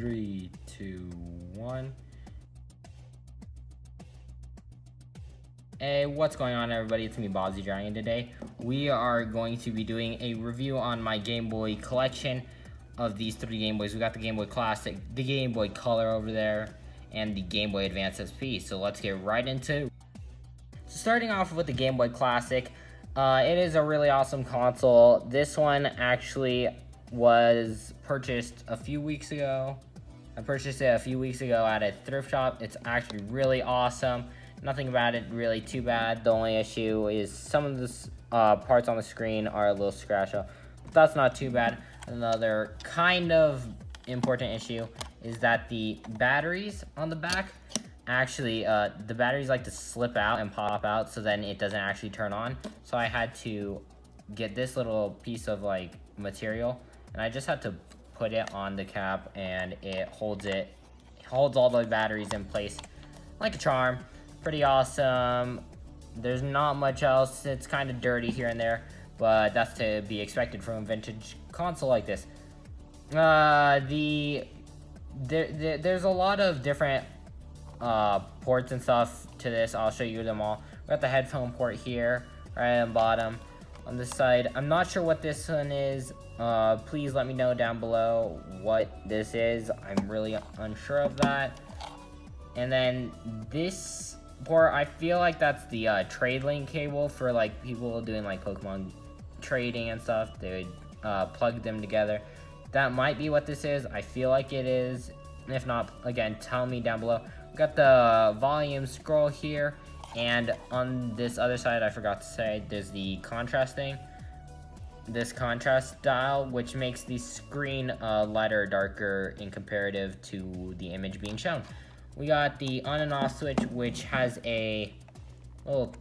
3, 2, 1. Hey, what's going on, everybody? It's me, Bozzy Dragon. Today we are going to be doing a review on my Game Boy collection of these 3 Game Boys. We got the Game Boy Classic, the Game Boy Color over there, and the Game Boy Advance SP. So let's get right into it. So starting off with the Game Boy Classic, it is a really awesome console. This one actually was purchased a few weeks ago. I purchased it a few weeks ago at a thrift shop. It's actually really awesome. Nothing about it really too bad. The only issue is some of the parts on the screen are a little scratched up. But that's not too bad. Another kind of important issue is that the batteries on the back, actually, the batteries like to slip out and pop out, so then it doesn't actually turn on. So I had to get this little piece of like material, and I just had to put it on the cap, and it holds all the batteries in place like a charm. Pretty awesome. There's not much else. It's kind of dirty here and there, but that's to be expected from a vintage console like this. There's a lot of different ports and stuff to this. I'll show you them all. We got the headphone port here, right on the bottom. On this side, I'm not sure what this one is. Please let me know down below what this is. I'm really unsure of that. And then this port, I feel like that's the trade link cable for like people doing like Pokemon trading and stuff. They would plug them together. That might be what this is. I feel like it is. If not, again, tell me down below. We got the volume scroll here, and on this other side, I forgot to say, there's the contrast thing. This contrast dial, which makes the screen lighter or darker in comparative to the image being shown. We got the on and off switch, which has a little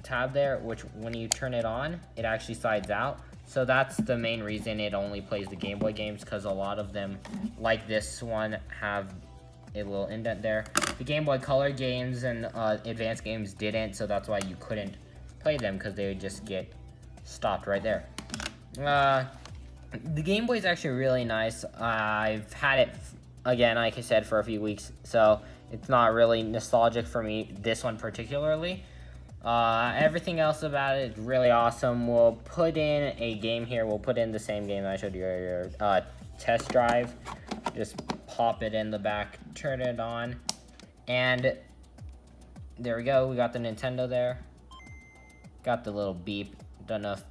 tab there, which when you turn it on, it actually slides out. So that's the main reason it only plays the Game Boy games, because a lot of them, like this one, have a little indent there. The Game Boy Color games and advanced games didn't, so that's why you couldn't play them, because they would just get stopped right there. The Game Boy is actually really nice. I've had it, again, like I said, for a few weeks, so it's not really nostalgic for me, this one particularly. Everything else about it is really awesome. We'll put in a game here. We'll put in the same game that I showed you earlier, Test Drive. Just pop it in the back, turn it on, and there we go. We got the Nintendo there. Got the little beep. Don't know if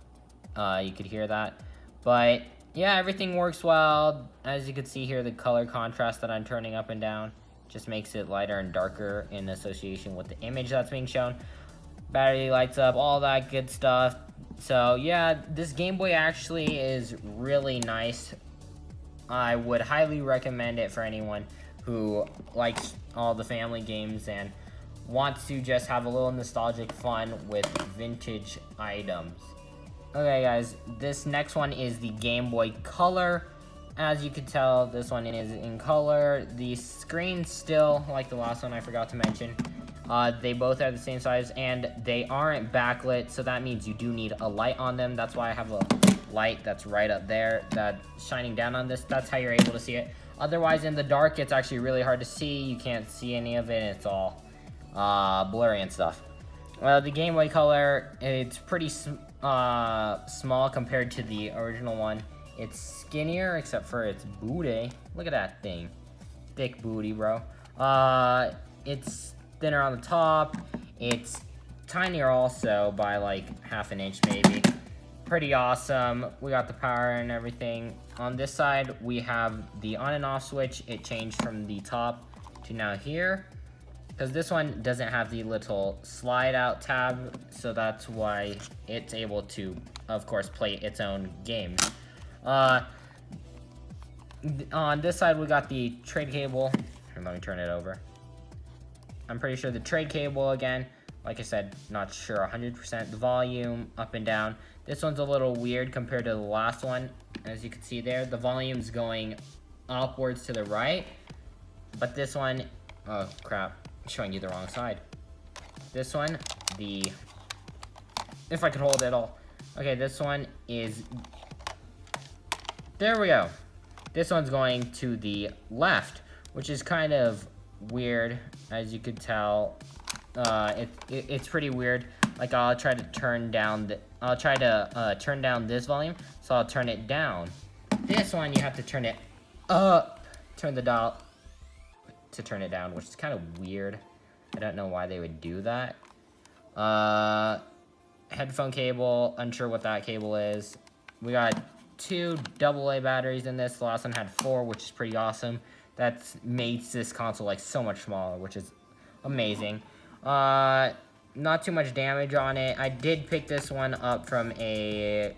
you could hear that, but yeah, everything works well. As you can see here, the color contrast that I'm turning up and down just makes it lighter and darker in association with the image that's being shown. Battery lights up, all that good stuff. So yeah, this Game Boy actually is really nice. I would highly recommend it for anyone who likes all the family games and wants to just have a little nostalgic fun with vintage items. Okay guys, this next one is the Game Boy Color. As you can tell, this one is in color. The screen's still, like the last one I forgot to mention, they both are the same size, and they aren't backlit, so that means you do need a light on them. That's why I have a light that's right up there that's shining down on this. That's how you're able to see it. Otherwise, in the dark, it's actually really hard to see. You can't see any of it. It's all blurry and stuff. The Game Boy Color, it's pretty small compared to the original one. It's skinnier, except for its booty. Look at that thing. Thick booty, bro. It's thinner on the top. It's tinier also by like ½ an inch maybe. Pretty awesome. We got the power and everything. On this side, we have the on and off switch. It changed from the top to now here, because this one doesn't have the little slide out tab, so that's why it's able to, of course, play its own games. On this side, we got the trade cable. Here, let me turn it over. I'm pretty sure the trade cable again. Like I said, not sure 100%. The volume up and down. This one's a little weird compared to the last one. As you can see there, the volume's going upwards to the right. But this one, oh crap, I'm showing you the wrong side. This one, if I could hold it all. Okay, this one is, there we go. This one's going to the left, which is kind of weird, as you could tell. It's pretty weird. Like, I'll try to turn down turn down this volume, so I'll turn it down. This one, you have to turn it up, turn the dial to turn it down, which is kind of weird. I don't know why they would do that. Headphone cable, unsure what that cable is. We got 2 AA batteries in this. The last one had 4, which is pretty awesome. That makes this console like so much smaller, which is amazing. Not too much damage on it. I did pick this one up from a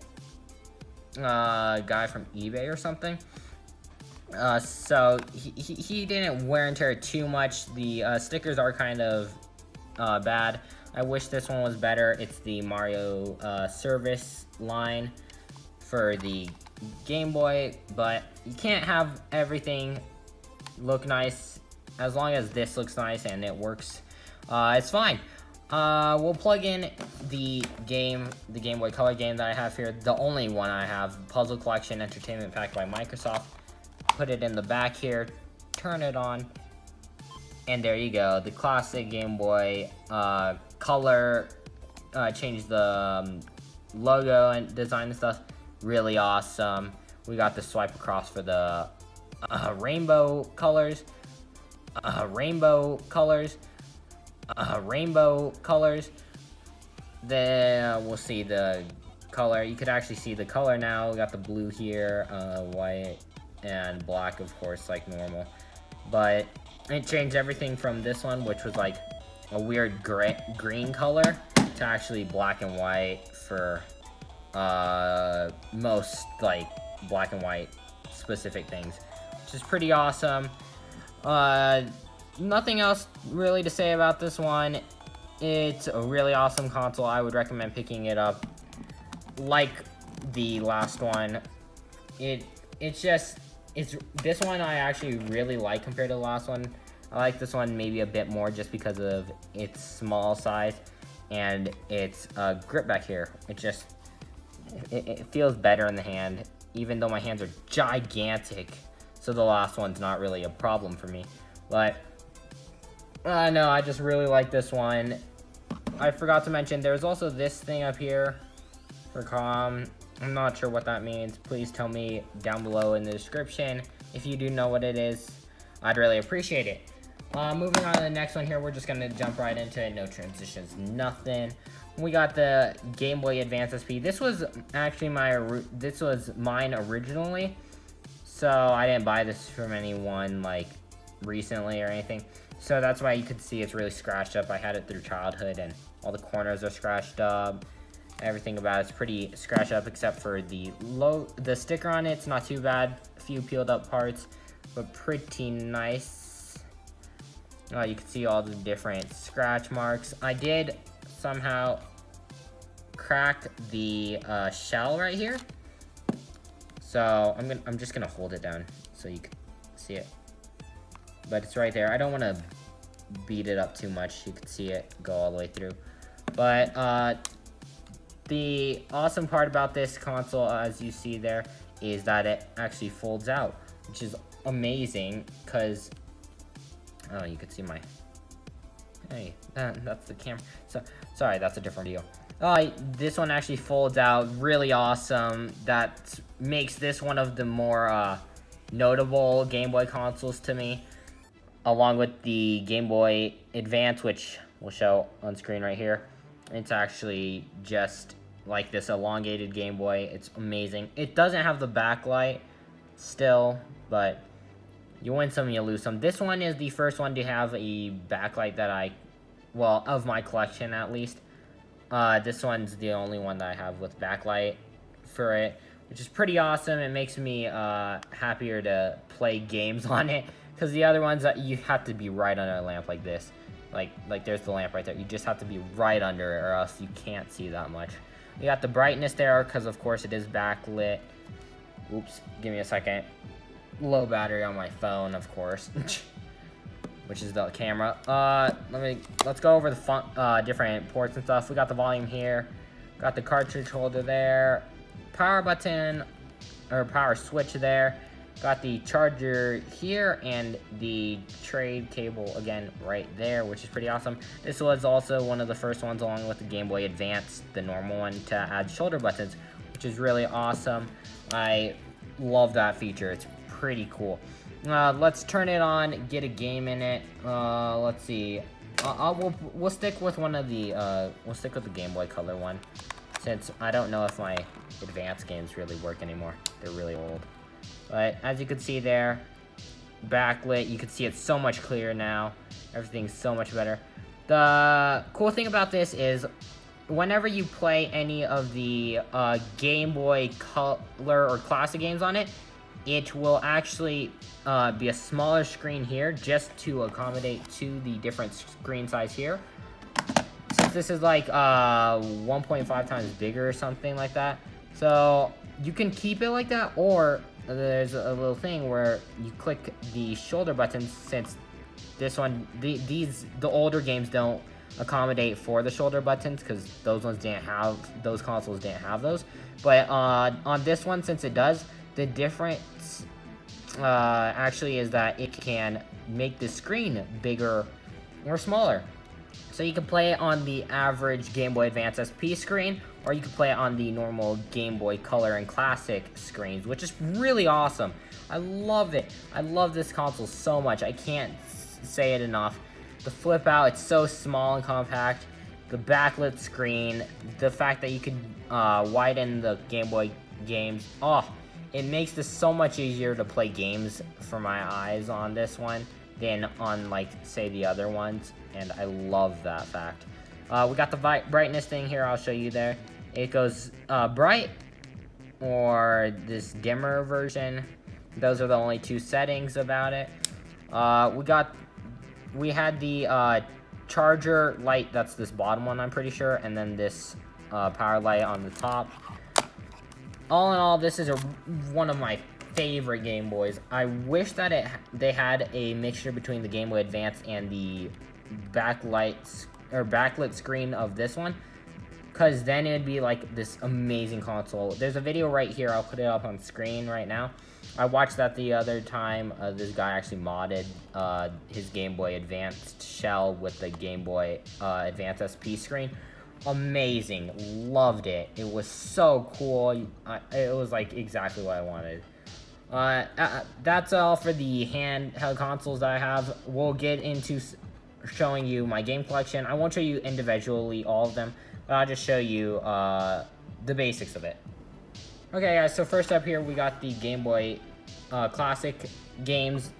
guy from eBay or something. So he didn't wear and tear too much. The stickers are kind of bad. I wish this one was better. It's the Mario service line for the Game Boy, but you can't have everything look nice. As long as this looks nice and it works, it's fine. We'll plug in the Game Boy Color game that I have here, the only one I have, Puzzle Collection Entertainment Pack by Microsoft. Put it in the back here, turn it on, and there you go. The classic Game Boy color, change the logo and design and stuff. Really awesome. We got the swipe across for the rainbow colors. Rainbow colors. Then we'll see the color. You could actually see the color now. We got the blue here, white and black, of course, like normal. But it changed everything from this one, which was like a weird green color, to actually black and white for most like black and white specific things, which is pretty awesome. Nothing else really to say about this one. It's a really awesome console. I would recommend picking it up. Like the last one, it's this one I actually really like compared to the last one. I like this one maybe a bit more just because of its small size and its grip back here. It feels better in the hand, even though my hands are gigantic. So the last one's not really a problem for me. But no, I just really like this one. I forgot to mention there's also this thing up here for COM. I'm not sure what that means. Please tell me down below in the description if you do know what it is. I'd really appreciate it. Moving on to the next one here, we're just gonna jump right into it. No transitions, nothing. We got the Game Boy Advance SP. This was actually mine originally, so I didn't buy this from anyone like recently or anything. So that's why you could see it's really scratched up. I had it through childhood, and all the corners are scratched up. Everything about it's pretty scratched up except for the sticker on it. It's not too bad. A few peeled up parts, but pretty nice. You can see all the different scratch marks. I did somehow crack the shell right here, so I'm just gonna hold it down so you can see it. But it's right there. I don't want to beat it up too much. You can see it go all the way through. But the awesome part about this console, as you see there, is that it actually folds out, which is amazing because, oh, you can see my, hey, that's the camera. So, sorry, that's a different deal. This one actually folds out, really awesome. That makes this one of the more notable Game Boy consoles to me, along with the Game Boy Advance, which we'll show on screen right here. It's actually just like this elongated Game Boy. It's amazing. It doesn't have the backlight still, but you win some, you lose some. This one is the first one to have a backlight that of my collection at least. This one's the only one that I have with backlight for it, which is pretty awesome. It makes me happier to play games on it, because the other ones, you have to be right under a lamp like this. Like there's the lamp right there. You just have to be right under it, or else you can't see that much. We got the brightness there, because of course it is backlit. Oops, give me a second. Low battery on my phone, of course, which is the camera. Let's go over the different ports and stuff. We got the volume here, got the cartridge holder there, power button or power switch there, Got the charger here and the trade cable again right there, which is pretty awesome. This was also one of the first ones, along with the Game Boy Advance, the normal one, to add shoulder buttons, which is really awesome. I love that feature. It's pretty cool. Let's turn it on, get a game in it. Let's see. We'll stick with one of the we'll stick with the Game Boy Color one, since I don't know if my Advance games really work anymore. They're really old. But as you can see there, backlit, you can see it's so much clearer now. Everything's so much better. The cool thing about this is whenever you play any of the Game Boy Color or Classic games on it, it will actually be a smaller screen here just to accommodate to the different screen size here. Since this is like 1.5 times bigger or something like that. So you can keep it like that, or there's a little thing where you click the shoulder buttons, since this one, the older games don't accommodate for the shoulder buttons, because those consoles didn't have those. But on this one, since it does, the difference actually is that it can make the screen bigger or smaller. So you can play it on the average Game Boy Advance SP screen, or you can play it on the normal Game Boy Color and Classic screens, which is really awesome. I love it. I love this console so much. I can't say it enough. The flip out, it's so small and compact. The backlit screen, the fact that you could widen the Game Boy games. Oh, it makes this so much easier to play games for my eyes on this one than on, like, say, the other ones, and I love that fact. We got the brightness thing here, I'll show you there. It goes bright, or this dimmer version. Those are the only two settings about it. We had the charger light, that's this bottom one, I'm pretty sure, and then this power light on the top. All in all, this is one of my favorite Game Boys. I wish that they had a mixture between the Game Boy Advance and the backlit screen of this one, because then it would be like this amazing console. There's a video right here, I'll put it up on screen right now. I watched that the other time. This guy actually modded his Game Boy Advanced shell with the Game Boy Advance SP screen. Amazing. Loved it. It was so cool. It was like exactly what I wanted. That's all for the handheld consoles that I have. We'll get into showing you my game collection. I won't show you individually all of them, but I'll just show you the basics of it. Okay guys, so first up here we got the Game Boy Classic games.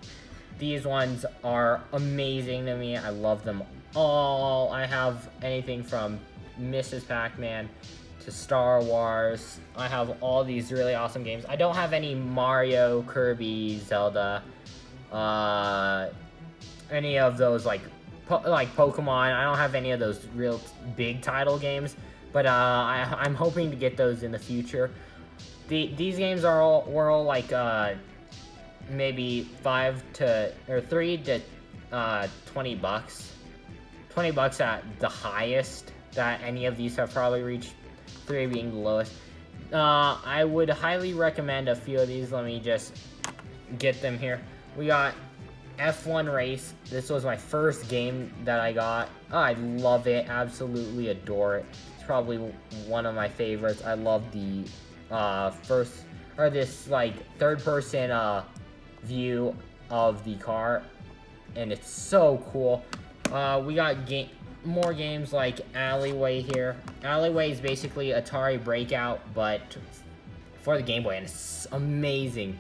These ones are amazing to me. I love them all. I have anything from Mrs. Pac-Man to Star Wars. I have all these really awesome games. I don't have any Mario, Kirby, Zelda, any of those like Pokemon. I don't have any of those real big title games, but I'm hoping to get those in the future. These games were all like maybe $3 to $20. $20 at the highest that any of these have probably reached, 3 being the lowest. I would highly recommend a few of these. Let me just get them here. We got F1 Race. This was my first game that I got. I love it, absolutely adore it. It's probably one of my favorites. I love the this like third-person view of the car, and it's so cool. We got more games like Alleyway here. Alleyway is basically Atari Breakout, but for the Game Boy, and it's amazing.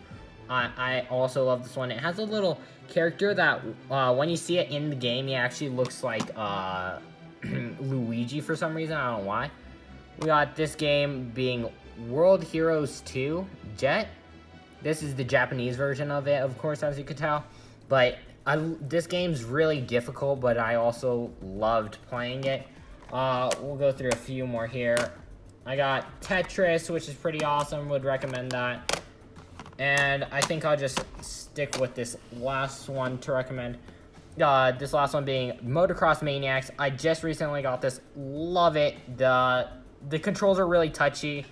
I also love this one. It has a little character that when you see it in the game, he actually looks like Luigi for some reason. I don't know why. We got this game being World Heroes 2 Jet. This is the Japanese version of it, of course, as you could tell. But this game's really difficult, but I also loved playing it. We'll go through a few more here. I got Tetris, which is pretty awesome. Would recommend that. And I think I'll just stick with this last one to recommend. This last one being Motocross Maniacs. I just recently got this. Love it. The controls are really touchy,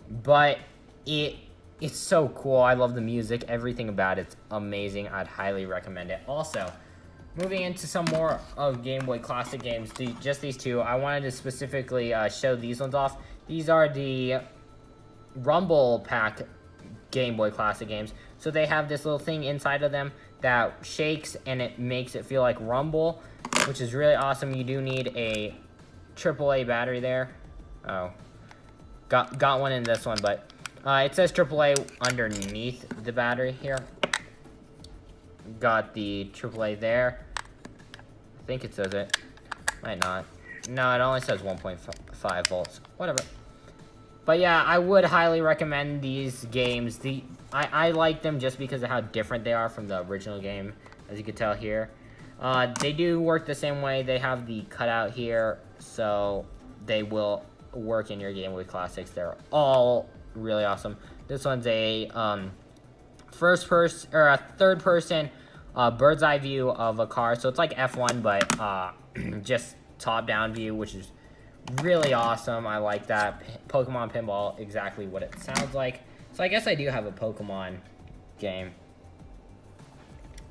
but it it's so cool. I love the music. Everything about it's amazing. I'd highly recommend it. Also, moving into some more of Game Boy Classic games, just these two, I wanted to specifically show these ones off. These are the Rumble Pack Game Boy Classic games. So they have this little thing inside of them that shakes and it makes it feel like rumble, which is really awesome. You do need a AAA battery there. Oh, got one in this one, but it says AAA underneath the battery here. Got the AAA there. I think it says it. Might not. No, it only says 1.5 volts. Whatever. But yeah, I would highly recommend these games. I like them just because of how different they are from the original game, as you can tell here. They do work the same way. They have the cutout here, so they will work in your Game Boy Classics. They're all really awesome. This one's a third person bird's eye view of a car. So it's like F1, but just top down view, which is really awesome. I like that. Pokemon Pinball, exactly what it sounds like. So I guess I do have a Pokemon game.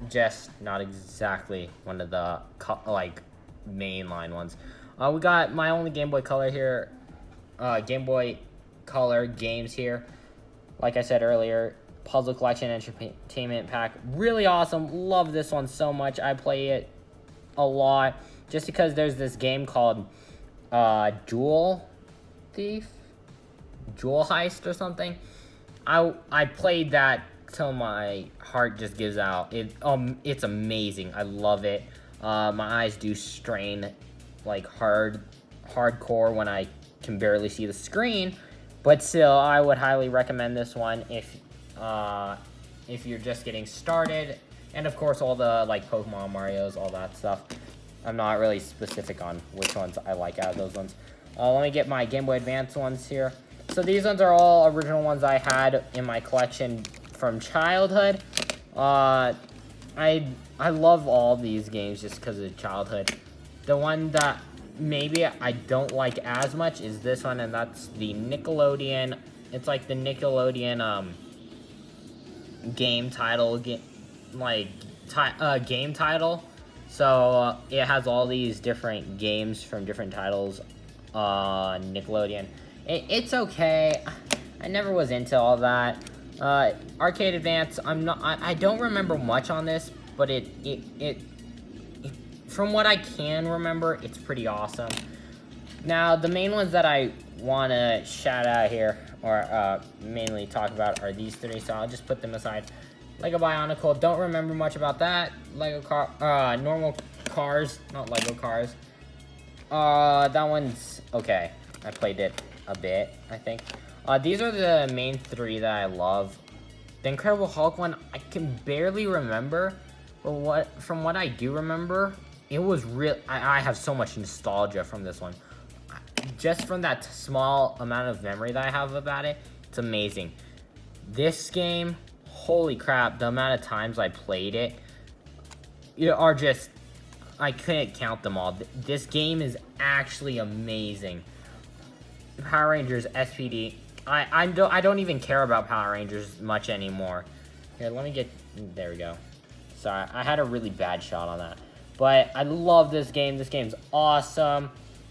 Just not exactly one of the like mainline ones. We got my only Game Boy Color here. Game Boy Color games here. Like I said earlier, Puzzle Collection Entertainment Pack. Really awesome. Love this one so much. I play it a lot just because there's this game called Jewel Heist or something. I played that till my heart just gives out. It's amazing. I love it. My eyes do strain like hardcore when I can barely see the screen, but still, I would highly recommend this one if you're just getting started. And of course, all the like Pokemon, Mario's, all that stuff. I'm not really specific on which ones I like out of those ones. Let me get my Game Boy Advance ones here. So these ones are all original ones I had in my collection from childhood. I love all these games just because of childhood. The one that maybe I don't like as much is this one, and that's the Nickelodeon. It's like the Nickelodeon game title, game title. So it has all these different games from different titles. Nickelodeon. It's okay. I never was into all that. Arcade Advance. I don't remember much on this, but it from what I can remember, it's pretty awesome. Now, the main ones that I want to shout out here, or mainly talk about, are these three, so I'll just put them aside. Lego Bionicle, don't remember much about that. Normal Cars, not Lego Cars. That one's okay. I played it a bit, I think. These are the main three that I love. The Incredible Hulk one, I can barely remember, but from what I do remember, it was real. I have so much nostalgia from this one. Just from that small amount of memory that I have about it, it's amazing. This game, holy crap, the amount of times I played it, are just, I couldn't count them all. This game is actually amazing. Power Rangers SPD. I don't even care about Power Rangers much anymore. Here, let me get, there we go. Sorry, I had a really bad shot on that. But I love this game. This game's awesome.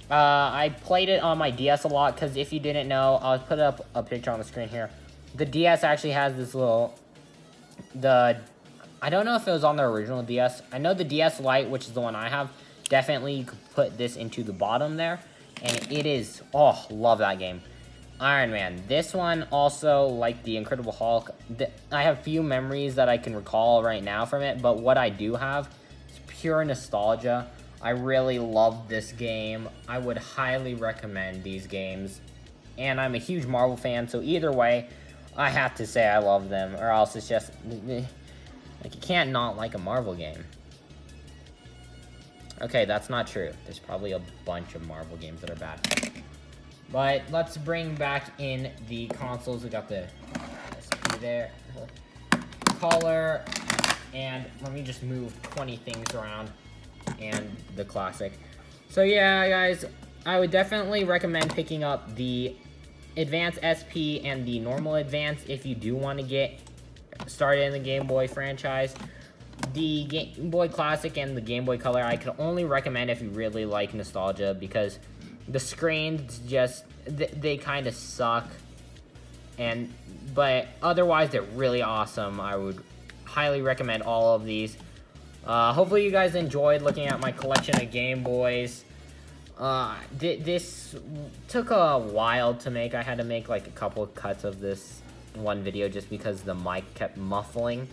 I played it on my DS a lot, because if you didn't know, I'll put up a picture on the screen here. The DS actually has this little, I don't know if it was on the original DS. I know the DS Lite, which is the one I have, definitely you could put this into the bottom there. And it is, oh, love that game. Iron Man. This one also, like the Incredible Hulk, I have few memories that I can recall right now from it, but what I do have is pure nostalgia. I really love this game. I would highly recommend these games. And I'm a huge Marvel fan, so either way, I have to say I love them, or else it's just, like, you can't not like a Marvel game. Okay, that's not true. There's probably a bunch of Marvel games that are bad. But let's bring back in the consoles. We got the SP there, color, and let me just move 20 things around, and the classic. So yeah, guys, I would definitely recommend picking up the Advance SP and the normal Advance if you do want to get started in the Game Boy franchise. The Game Boy Classic and the Game Boy Color I could only recommend if you really like nostalgia, because the screens just, they kind of suck. But otherwise they're really awesome. I would highly recommend all of these. Hopefully you guys enjoyed looking at my collection of Game Boys. This took a while to make. I had to make like a couple of cuts of this one video just because the mic kept muffling.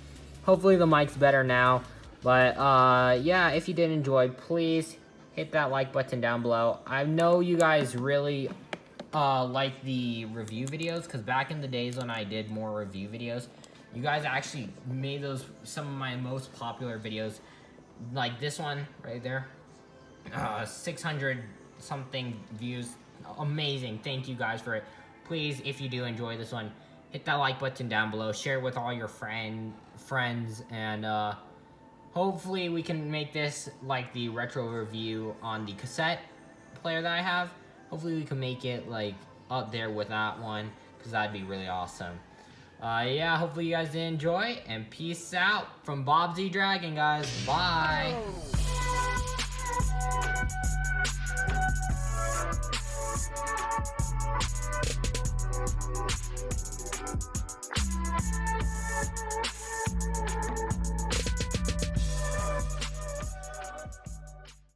Hopefully the mic's better now. But yeah, if you did enjoy, please hit that like button down below. I know you guys really like the review videos, because back in the days when I did more review videos, you guys actually made those some of my most popular videos. Like this one right there, 600 something views. Amazing. Thank you guys for it. Please, if you do enjoy this one, hit that like button down below, share it with all your friends, and hopefully we can make this like the retro review on the cassette player that I have. Hopefully we can make it like up there with that one, because that'd be really awesome. Yeah, hopefully you guys did enjoy, and peace out from Bob Z Dragon, guys. Bye.